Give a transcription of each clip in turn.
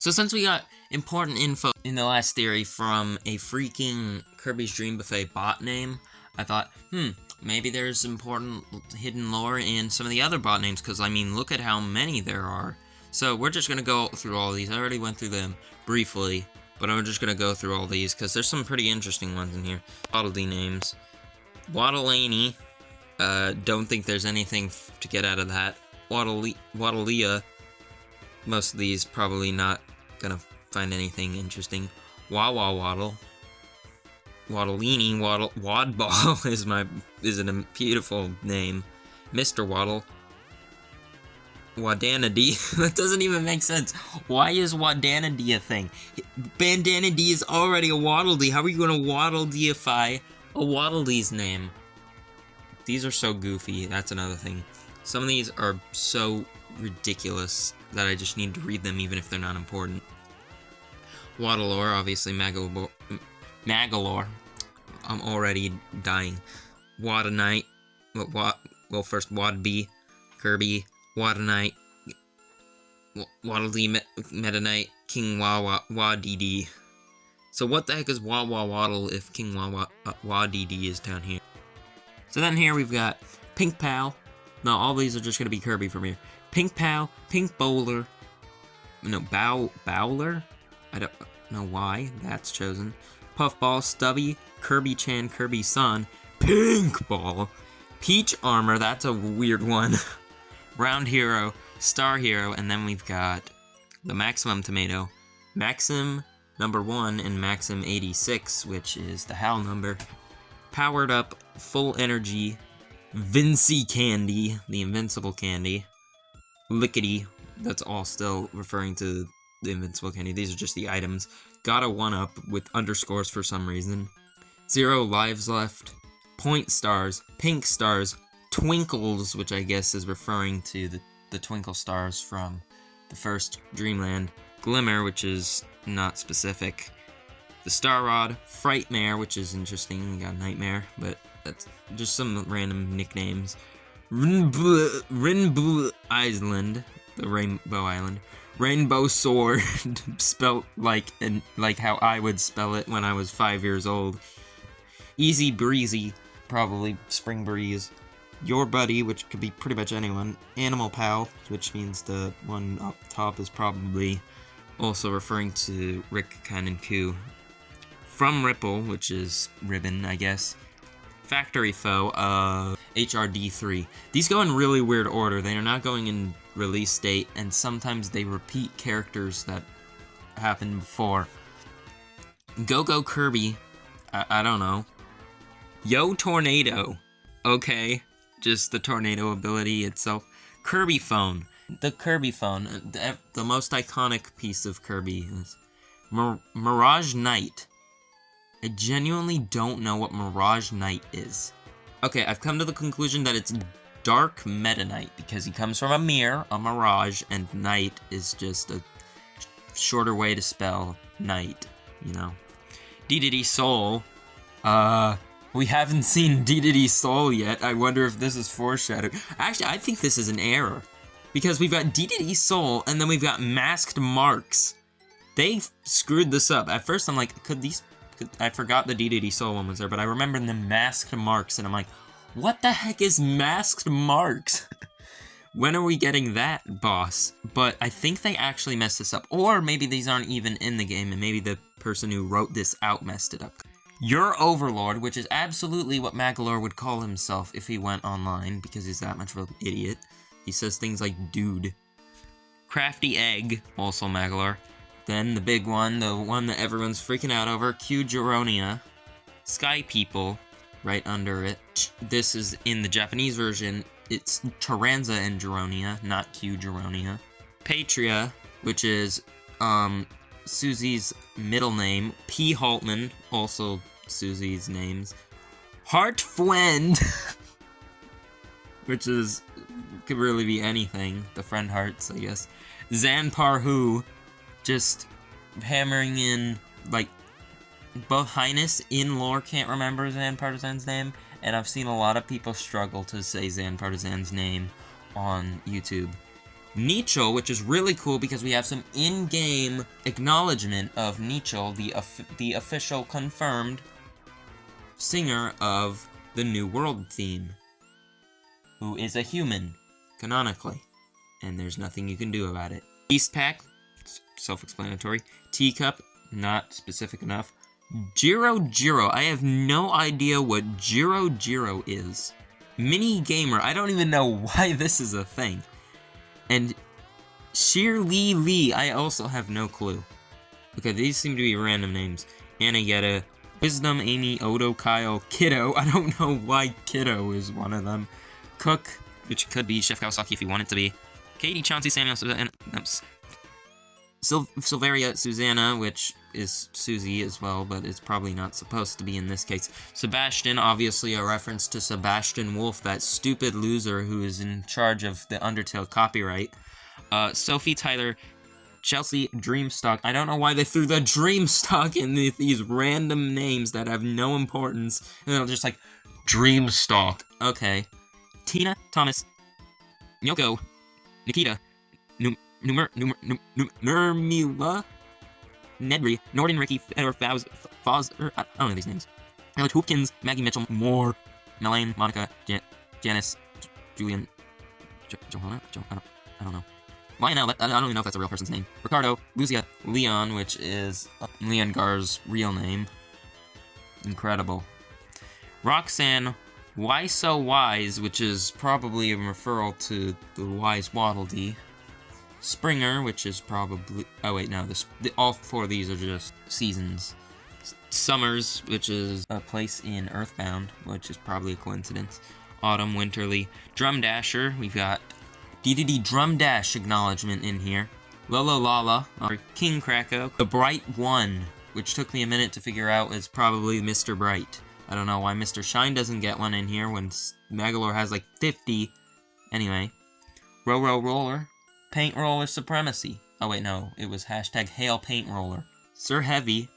So since we got important info in the last theory from a freaking Kirby's Dream Buffet bot name, I thought, maybe there's important hidden lore in some of the other bot names, because, I mean, look at how many there are. So we're just going to go through all these. I already went through them briefly, but I'm just going to go through all these, because there's some pretty interesting ones in here. Waddle Dee names. Waddleaney. Don't think there's anything to get out of that. Waddlelia. Most of these probably not gonna find anything interesting. Wawa Waddle. Waddleini Wadball is a beautiful name. Mr. Waddle. Wadanady. That doesn't even make sense. Why is Wadanady a thing? Bandana D is already a Waddle Dee. How are you gonna Waddle Deify a Waddle Dee's name? These are so goofy. That's another thing. Some of these are so ridiculous that I just need to read them even if they're not important. Waddalore, obviously Magalore. I'm already dying. Wadanite. Well, first Wadby, Kirby, Wadanite, Waddle Dee Meta Knight, King Wadidi. So what the heck is Wawa Waddle if King Wadidi is down here? So then here we've got Pink Pal. No, all these are just gonna be Kirby from here. Pink Pal, Pink Bowler. No, Bowler? I don't know why that's chosen. Puffball, Stubby, Kirby Chan, Kirby Sun, Pink Ball, Peach Armor, that's a weird one. Round Hero, Star Hero, and then we've got the Maximum Tomato, Maxim number 1 and Maxim 86, which is the HAL number. Powered Up, Full Energy, Vincy Candy, the Invincible Candy, Lickety, that's all still referring to the Invincible Candy, these are just the items. Got a 1-up with underscores for some reason. 0 lives left, Point Stars, Pink Stars, Twinkles, which I guess is referring to the Twinkle Stars from the first Dreamland. Glimmer, which is not specific. The Star Rod, Frightmare, which is interesting, we got Nightmare, but that's just some random nicknames. Rainbow Island, the Rainbow Island. Rainbow Sword, spelt like how I would spell it when I was 5 years old. Easy Breezy, probably Spring Breeze. Your Buddy, which could be pretty much anyone. Animal Pal, which means the one up top is probably also referring to Rick Cannon Coup. From Ripple, which is Ribbon, I guess. Factory Foe, HRD3. These go in really weird order. They are not going in release date, and sometimes they repeat characters that happened before. Go Kirby, I don't know. Yo Tornado, okay, just the tornado ability itself. Kirby Phone, the Kirby Phone, the most iconic piece of Kirby is Mirage Knight. I genuinely don't know what Mirage Knight is. Okay, I've come to the conclusion that it's Dark Meta Knight, because he comes from a mirror, a mirage, and Knight is just a shorter way to spell night, you know. Dedede Soul, we haven't seen Dedede Soul yet. I wonder if this is foreshadowing. Actually, I think this is an error, because we've got Dedede Soul, and then we've got Masked Marks. They screwed this up. At first, I'm like, I forgot the Dedede Soul one was there, but I remember the Masked Marks, and I'm like, what the heck is Masked Marks? When are we getting that, boss? But I think they actually messed this up. Or maybe these aren't even in the game, and maybe the person who wrote this out messed it up. Your Overlord, which is absolutely what Magalore would call himself if he went online, because he's that much of an idiot. He says things like, dude. Crafty Egg, also Magalore. Then the big one, the one that everyone's freaking out over, Q Geronia. Sky People, right under it. This is in the Japanese version, it's Taranza and Geronia, not Q Geronia. Patria, which is Susie's middle name. P Haltman, also Susie's names. Heartfriend, which is, could really be anything. The friend hearts, I guess. Zanparhu, just hammering in, like, both Highness in lore can't remember Zan Partisan's name, and I've seen a lot of people struggle to say Zan Partisan's name on YouTube. Nichol, which is really cool because we have some in-game acknowledgement of Nichol, the official confirmed singer of the New World theme, who is a human, canonically, and there's nothing you can do about it. Beast Pack, self-explanatory. Teacup, not specific enough. Jiro, I have no idea what Jiro is. Mini Gamer, I don't even know why this is a thing. And Shirley Lee, I also have no clue. Okay, these seem to be random names. Anayeta, Wisdom, Amy, Odo, Kyle, Kiddo. I don't know why Kiddo is one of them. Cook, which could be Chef Kawasaki if you want it to be. Katie, Chauncey, Samuel, Silveria, Susanna, which is Susie as well, but it's probably not supposed to be in this case. Sebastian, obviously a reference to Sebastian Wolf, that stupid loser who is in charge of the Undertale copyright. Sophie, Tyler, Chelsea, Dreamstock. I don't know why they threw the Dreamstock in these random names that have no importance. And they're just like, Dreamstock. Okay. Tina, Thomas, Yoko, Nikita, Nurmila, Nedry, Norden, Ricky, Fedor, Foz, I don't know these names. Alex Hoopkins, Maggie Mitchell, Moore, Melaine, Monica, Janice, Julian, Johanna? I don't know. Lionel, I don't even know if that's a real person's name. Ricardo, Lucia, Leon, which is Leon Gar's real name. Incredible. Roxanne, Why So Wise, which is probably a referral to the Wise Waddle Dee. Springer, which is probably... Oh, wait, no. All four of these are just seasons. Summers, which is a place in Earthbound, which is probably a coincidence. Autumn, Winterly. Drum Dasher, we've got DDD Drum Dash acknowledgement in here. Lolo Lala, or King Krakow. The Bright One, which took me a minute to figure out is probably Mr. Bright. I don't know why Mr. Shine doesn't get one in here when Magalore has like 50. Anyway. Roller. Paint Roller Supremacy. Oh wait, no. It was hashtag Hail Paint Roller. Sir Heavy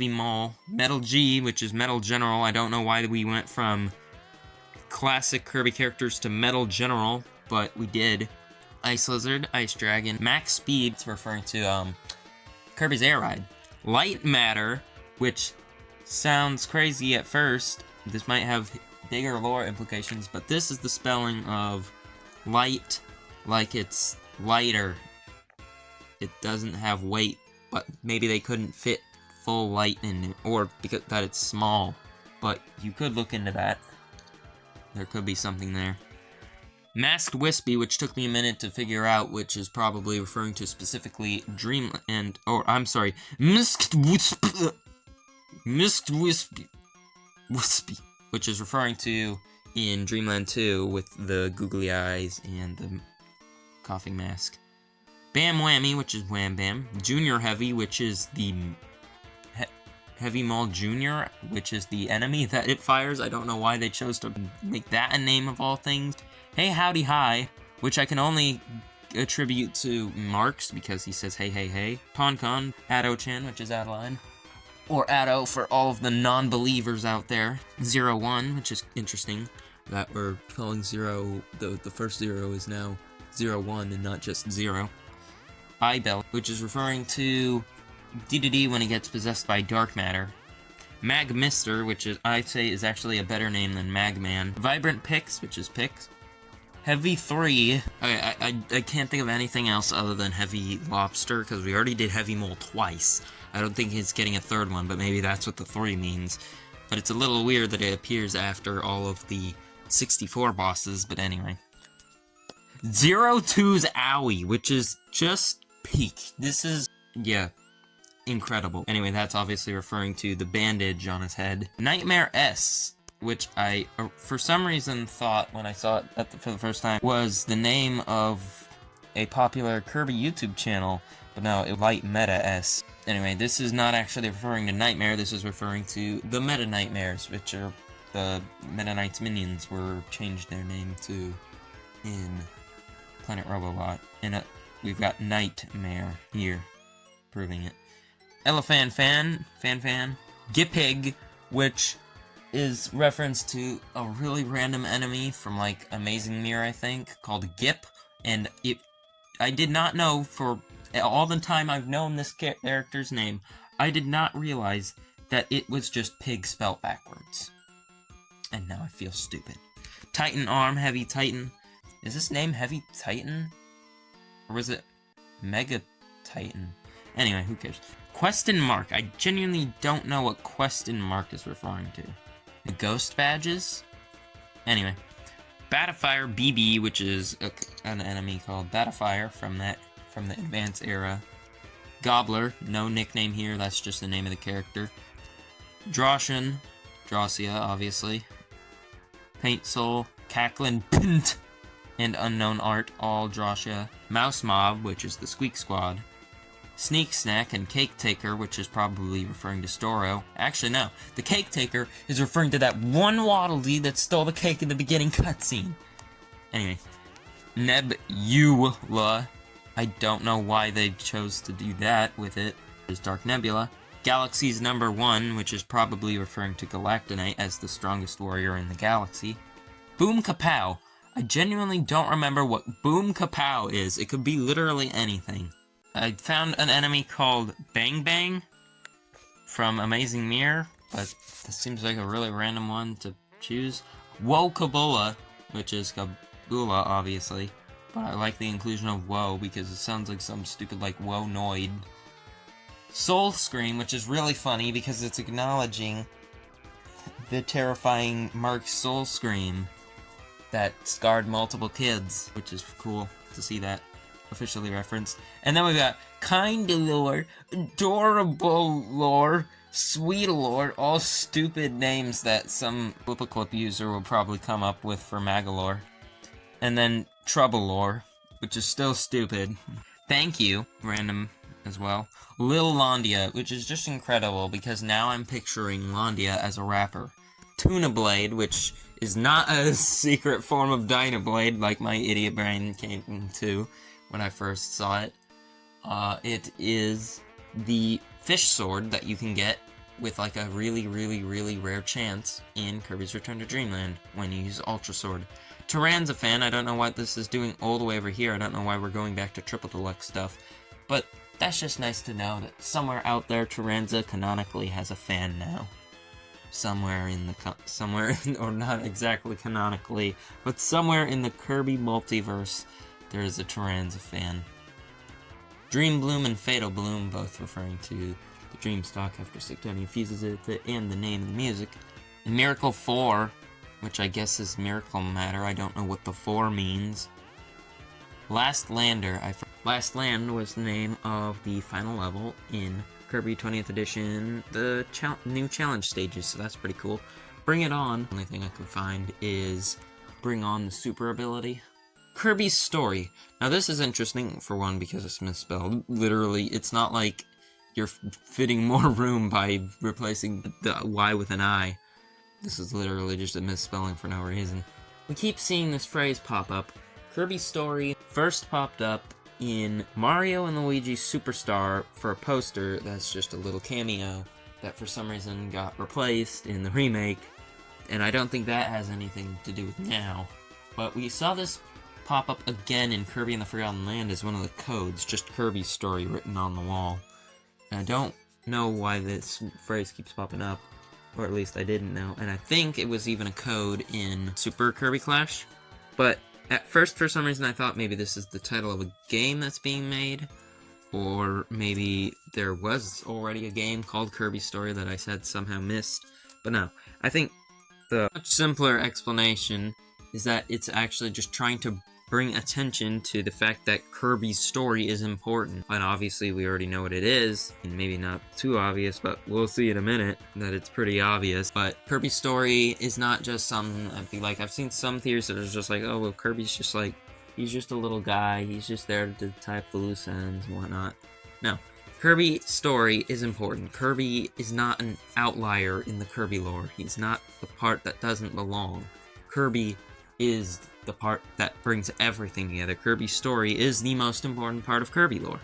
Mall. Metal G, which is Metal General. I don't know why we went from classic Kirby characters to Metal General, but we did. Ice Lizard, Ice Dragon. Max Speed, it's referring to Kirby's Air Ride. Light Matter, which sounds crazy at first. This might have bigger lore implications, but this is the spelling of light like it's lighter. It doesn't have weight, but maybe they couldn't fit full light in it, or because that it's small. But you could look into that. There could be something there. Masked Wispy, which took me a minute to figure out, which is probably referring to specifically Dreamland, or I'm sorry, Masked Wispy, which is referring to in Dreamland 2 with the googly eyes and the coughing mask. Bam Whammy, which is Wham Bam. Junior Heavy, which is the Heavy Mall Junior, which is the enemy that it fires. I don't know why they chose to make that a name of all things. Hey Howdy Hi, which I can only attribute to Marks because he says hey hey hey. Poncon, Addo-chan, which is Adeline. Or Addo for all of the non-believers out there. 01, which is interesting that we're calling Zero, the first Zero is now 01 and not just Zero. Ibel, which is referring to DDD when he gets possessed by dark matter. Mag Mister, which is I'd say is actually a better name than Magman. Vibrant Pix, which is Pix. Heavy 3. Okay, I can't think of anything else other than Heavy Lobster, because we already did Heavy Mole twice. I don't think he's getting a third one, but maybe that's what the 3 means. But it's a little weird that it appears after all of the 64 bosses, but anyway. 02's Owie, which is just peak. This is, yeah, incredible. Anyway, that's obviously referring to the bandage on his head. Nightmare S, which I, for some reason, thought when I saw it for the first time, was the name of a popular Kirby YouTube channel, but no, it Light Meta S. Anyway, this is not actually referring to Nightmare, this is referring to the Meta Nightmares, which are the Meta Knight's minions were changed their name to in Planet Robobot. And we've got Nightmare here, proving it. Elephant Fan, Gipig, which is reference to a really random enemy from, like, Amazing Mirror, I think, called Gip, and it I did not know for all the time I've known this character's name, I did not realize that it was just pig spelled backwards. And now I feel stupid. Titan Arm, Heavy Titan. Is this name Heavy Titan? Or was it Mega Titan? Anyway, who cares? Question mark. I genuinely don't know what question mark is referring to. The ghost badges? Anyway. Batafire BB, which is an enemy called Batafire from the Advance era. Gobbler, no nickname here, that's just the name of the character. Droshan, Drossia, obviously. Paint Soul, Cacklin Pint, and Unknown Art, all Drossia. Mouse Mob, which is the Squeak Squad. Sneak Snack and Cake Taker, which is probably referring to Storo. Actually, no. The Cake Taker is referring to that one Waddle Dee that stole the cake in the beginning cutscene. Anyway. Nebula. I don't know why they chose to do that with it. There's Dark Nebula. Galaxy's number 1, which is probably referring to Galactonite as the strongest warrior in the galaxy. Boom Kapow. I genuinely don't remember what Boom Kapow is. It could be literally anything. I found an enemy called Bang Bang from Amazing Mirror, but this seems like a really random one to choose. Woe Kabula, which is Kabula, obviously, but I like the inclusion of Woe because it sounds like some stupid, like, Woe-noid. Soul Scream, which is really funny because it's acknowledging the terrifying Mark Soul Scream that scarred multiple kids, which is cool to see that officially referenced. And then we got Kinda Lore, Adorable Lore, Sweet Lore, all stupid names that some Flip-A-Clip user will probably come up with for Magalore. And then Trouble Lore, which is still stupid. Thank You, random as well. Lil Londia, which is just incredible because now I'm picturing Londia as a rapper. Tuna Blade, which is not a secret form of Dynablade like my idiot brain came to when I first saw it. It is the fish sword that you can get with like a really, really, really rare chance in Kirby's Return to Dreamland when you use Ultra Sword. Tyranzafan, I don't know what this is doing all the way over here. I don't know why we're going back to Triple Deluxe stuff. But that's just nice to know that somewhere out there, Tyranza canonically has a fan now. Somewhere in the, or not exactly canonically, but somewhere in the Kirby multiverse, there is a Tyranza fan. Dream Bloom and Fatal Bloom, both referring to the Dream Stock after Sictonian fuses it, and the name of the music. And Miracle 4, which I guess is Miracle Matter, I don't know what the 4 means. Last Lander, Last Land was the name of the final level in Kirby 20th Edition, the new challenge stages, so that's pretty cool. Bring It On, the only thing I could find is Bring On the super ability. Kirby's Story. Now this is interesting, for one, because it's misspelled. Literally, it's not like you're fitting more room by replacing the Y with an I. This is literally just a misspelling for no reason. We keep seeing this phrase pop up. Kirby's Story first popped up in Mario and Luigi Superstar for a poster that's just a little cameo that for some reason got replaced in the remake, and I don't think that has anything to do with now. But we saw this pop up again in Kirby and the Forgotten Land as one of the codes, just Kirby's Story written on the wall. And I don't know why this phrase keeps popping up, or at least I didn't know, and I think it was even a code in Super Kirby Clash, but at first, for some reason, I thought maybe this is the title of a game that's being made, or maybe there was already a game called Kirby Story that I said somehow missed, but no. I think the much simpler explanation is that it's actually just trying to bring attention to the fact that Kirby's story is important. And obviously we already know what it is, and maybe not too obvious, but we'll see in a minute that it's pretty obvious. But Kirby's story is not just some, I feel like I've seen some theories that are just like, oh, well, Kirby's just like, he's just a little guy, he's just there to tie up the loose ends and whatnot. No. Kirby's story is important. Kirby is not an outlier in the Kirby lore. He's not the part that doesn't belong. Kirby is the part that brings everything together. Kirby's story is the most important part of Kirby lore.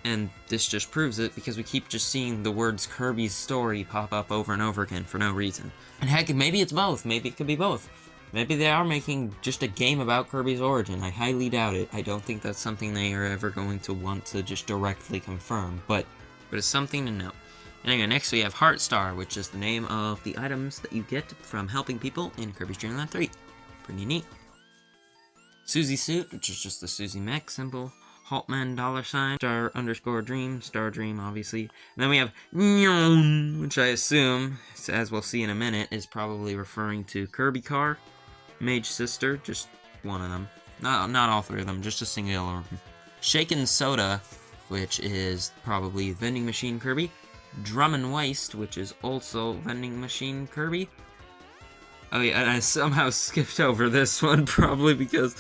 And this just proves it because we keep just seeing the words Kirby's story pop up over and over again for no reason. And heck, maybe it's both. Maybe it could be both. Maybe they are making just a game about Kirby's origin. I highly doubt it. I don't think that's something they are ever going to want to just directly confirm, but it's something to know. Anyway, next we have Heartstar, which is the name of the items that you get from helping people in Kirby's Dream Land 3. Pretty neat. Susie Suit, which is just the Susie mech symbol. Haltman $, star_dream, Star Dream, obviously. And then we have Meow, which I assume, as we'll see in a minute, is probably referring to Kirby Car, Mage Sister, just one of them. Not all three of them, just a singular. Shaken Soda, which is probably Vending Machine Kirby. Drum and Waste, which is also Vending Machine Kirby. Oh yeah, and I somehow skipped over this one, probably because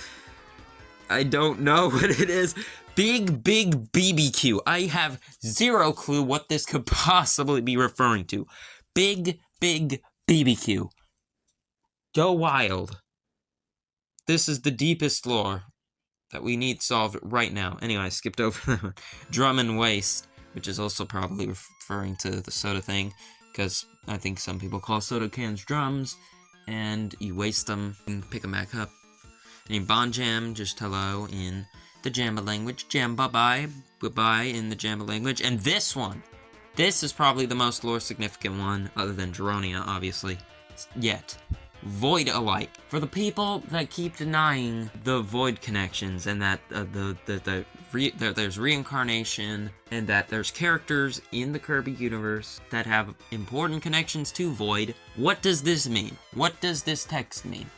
I don't know what it is. Big BBQ. I have zero clue what this could possibly be referring to. Big BBQ. Go wild. This is the deepest lore that we need solved right now. Anyway, I skipped over that one. Drum and Waste, which is also probably referring to the soda thing, because I think some people call soda cans drums, and you waste them and pick them back up. And Bon Jam, just hello in the Jamba language. Jam bye-bye, goodbye in the Jamba language. And this one, this is probably the most lore significant one, other than Geronia, obviously, yet. Void alike. For the people that keep denying the void connections, and that there's reincarnation, and that there's characters in the Kirby universe that have important connections to void, what does this mean? What does this text mean?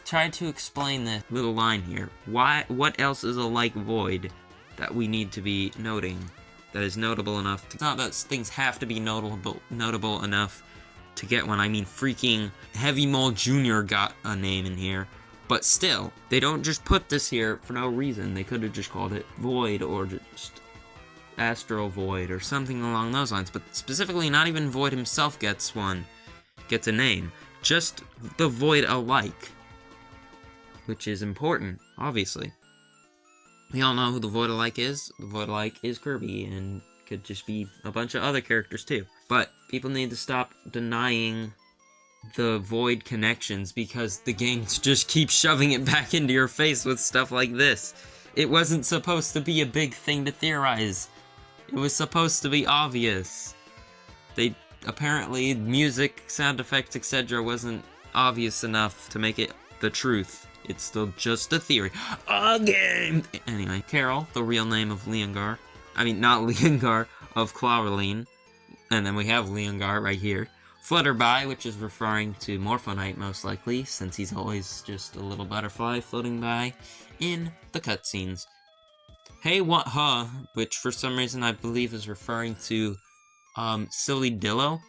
Try to explain this little line here. What else is alike void that we need to be noting that is notable enough to, not that things have to be notable enough to get one. I mean, freaking Heavy Mole Jr. got a name in here. But still, they don't just put this here for no reason. They could have just called it Void or just Astral Void or something along those lines. But specifically, not even Void himself gets a name. Just the Void alike. Which is important, obviously. We all know who the Void alike is. The Void alike is Kirby, and could just be a bunch of other characters too. But people need to stop denying the void connections, because the games just keep shoving it back into your face with stuff like this. It wasn't supposed to be a big thing to theorize. It was supposed to be obvious. They apparently, music, sound effects, etc. wasn't obvious enough to make it the truth. It's still just a theory. Again! Anyway, Carol, the real name of Leongar. I mean, not Leongar, of Clawroline. And then we have Leongar right here. Flutterby, which is referring to Morphonite most likely, since he's always just a little butterfly floating by in the cutscenes. Hey What Huh, which for some reason I believe is referring to Silly Dillo.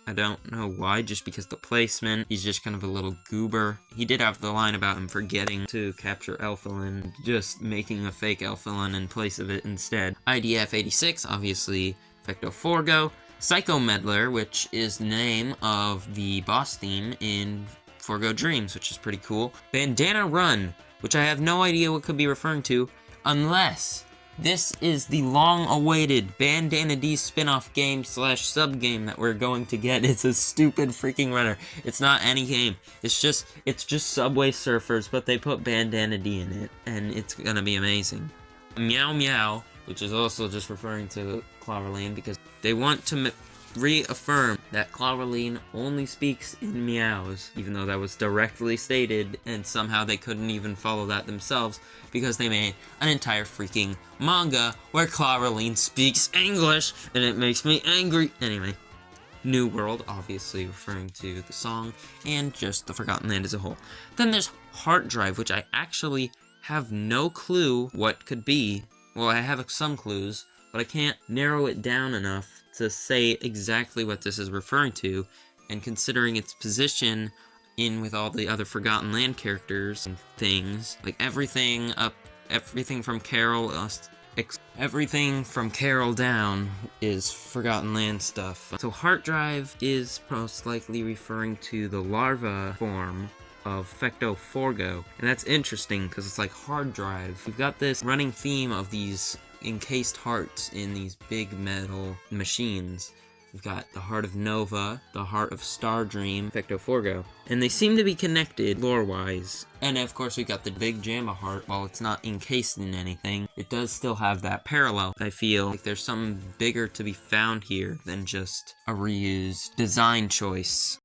I don't know why, just because the placement, he's just kind of a little goober. He did have the line about him forgetting to capture Elfilin, just making a fake Elfilin in place of it instead. IDF-86, obviously Fecto Forgo. Psycho Meddler, which is the name of the boss theme in Forgo Dreams, which is pretty cool. Bandana Run, which I have no idea what could be referring to, unless this is the long-awaited Bandana D spin-off game / sub-game that we're going to get. It's a stupid freaking runner. It's not any game. It's just Subway Surfers, but they put Bandana D in it, and it's gonna be amazing. Meow Meow, which is also just referring to Clawroline, because they want to reaffirm that Clawroline only speaks in meows, even though that was directly stated, and somehow they couldn't even follow that themselves, because they made an entire freaking manga where Clawroline speaks English, and it makes me angry. Anyway, New World, obviously referring to the song, and just the Forgotten Land as a whole. Then there's Heart Drive, which I actually have no clue what could be. Well, I have some clues, but I can't narrow it down enough to say exactly what this is referring to, and considering its position in with all the other Forgotten Land characters and things, like everything from Carol down is Forgotten Land stuff. So Heart Drive is most likely referring to the larva form of Fecto Forgo, and that's interesting because it's like hard drive. We've got this running theme of these encased hearts in these big metal machines, We've got the Heart of Nova, the Heart of Stardream, Perfecto Forgo. And they seem to be connected lore-wise. And of course we got the Big Jamma Heart. While it's not encased in anything, it does still have that parallel. I feel like there's something bigger to be found here than just a reused design choice.